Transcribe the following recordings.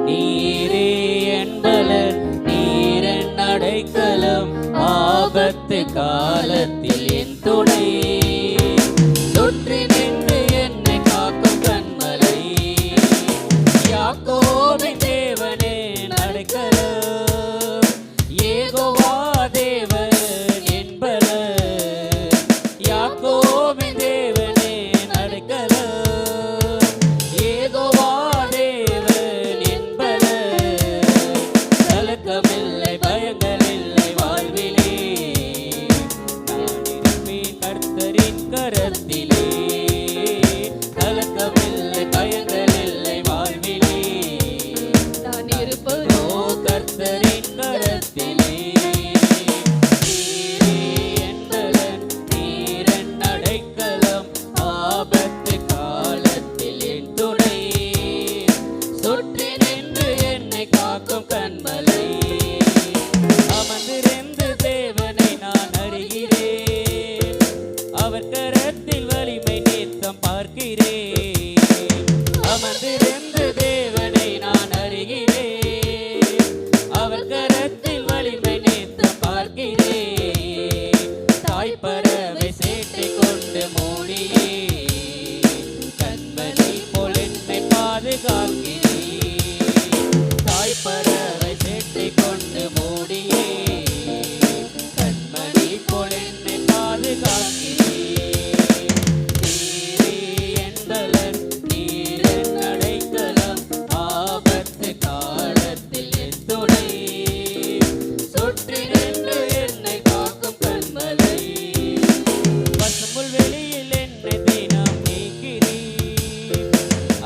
நீரே என்பலர், நீரன் அடைக்கலம், ஆபத்து காலத்தில் என் துணை. சுற்றி நின்று என்னை காக்கும் கண்மலை, யாக்கோபின் தேவனே அடைக்கலம், யெகோவா தேவன் என்பலர், யாக்கோபின் தேவனே அடைக்கலம், யெகோவா தேவன் என்பலர். கலக்கமில்லை, பயங்களில்லை வாழ்விலே, நான் இருப்பேன் கர்த்தரின் கரத்திலே. கலக்கமில்லை, பயங்களில்லை வாழ்விலே, நான் இருப்பதோ கர்த்தரின் கரத்திலே. நீரே என்பலன், நீரன் அடைக்கலம், ஆபத்து காலத்தில் என் துணை. சுற்றி நின்று என்னை காக்கும் கண்மலை, அமர்ந்திருந்து தேவனை நான் அறிகிறேன், அவர் கரத்தில் வலிமை நித்தம் பார்க்கிறேன். அமர்ந்திருந்து தேவனை நான் அறிகிறேன், அவர் கரத்தில் வலிமை நித்தம் பார்க்கிறேன். தாய்ப்பறவை சேட்டை கொண்டு மூடியே, கண்மணி போல் என்னை பாதுகாக்கிறேன். தாய்ப்பறவை சேட்டை கொண்டு மூடியே, கண்மணி போல் என்னை பாதுகாக்கிறேன். நீரே என்பலன், நீரன் அடைக்கலம், ஆபத்து காலத்தில் என் துணை. சுற்றி நின்று என்னை காக்கும் கண்மலை, பசும்புல் வெளியில் என்னை தினம் நீக்கிறீர்,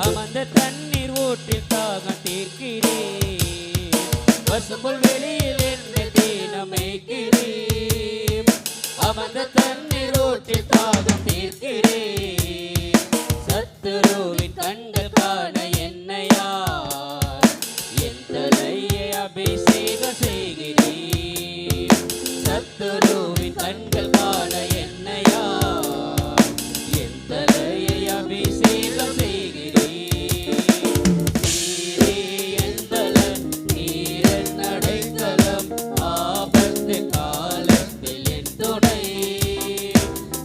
அமர்ந்த தண்ணீர் ஊற்றில் தாகம் தீர்க்கிறீர். பசும்புல் வெளியில் என்னை தினம் மேய்க்கிறீர், அமர்ந்த தண்ணீர் ஊற்றில் தாகம் தீர்க்கிறீர். சத்துருவின் கண்கள் காண என்னை யார், என் தலையை அபிஷேகம் செய்கிறீர். சத்துருவின் கண்கள் காண என்னை யார், என் தலையை அபிஷேகம் செய்கிறீர். நீரே என்பலன், நீரன் அடைக்கலம், ஆபத்து காலத்தில் என் துணை.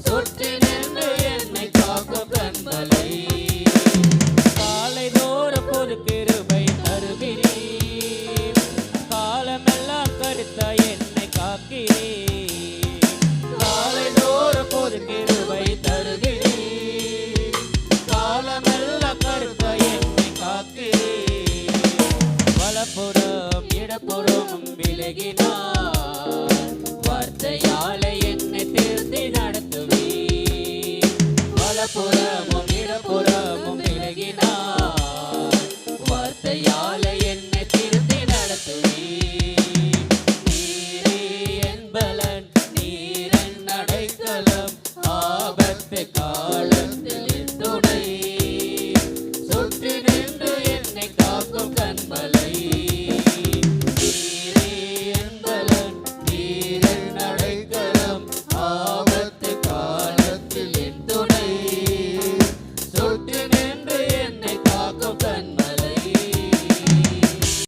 சுற்றி நின்று என்னை காக்கும் கண்மலை, காலைதோறும் பொது கிருபை தருகிறீர், காலமெல்லாம் கருத்தாய் என்னை காக்கிறீர். காலைதோறும் பொது கிருபை தருகிறீர், காலமெல்லாம் கருத்தாய் என்னை காக்கிறீர். வலப்புறம் இடப்புறமும் விலகினார், வார்த்தையாலே என்னை திருத்தி நடத்துவீர். வலப்புறமும் இடப்புறமும் விலகினார், வார்த்தையாலே என்னை திருத்தி நடத்துவீர். நீரே என்பலன், நீரன் அடைக்கலம், ஆபத்து காலத்தில் என் துணை. சுற்றி நின்று என்னை காக்கும்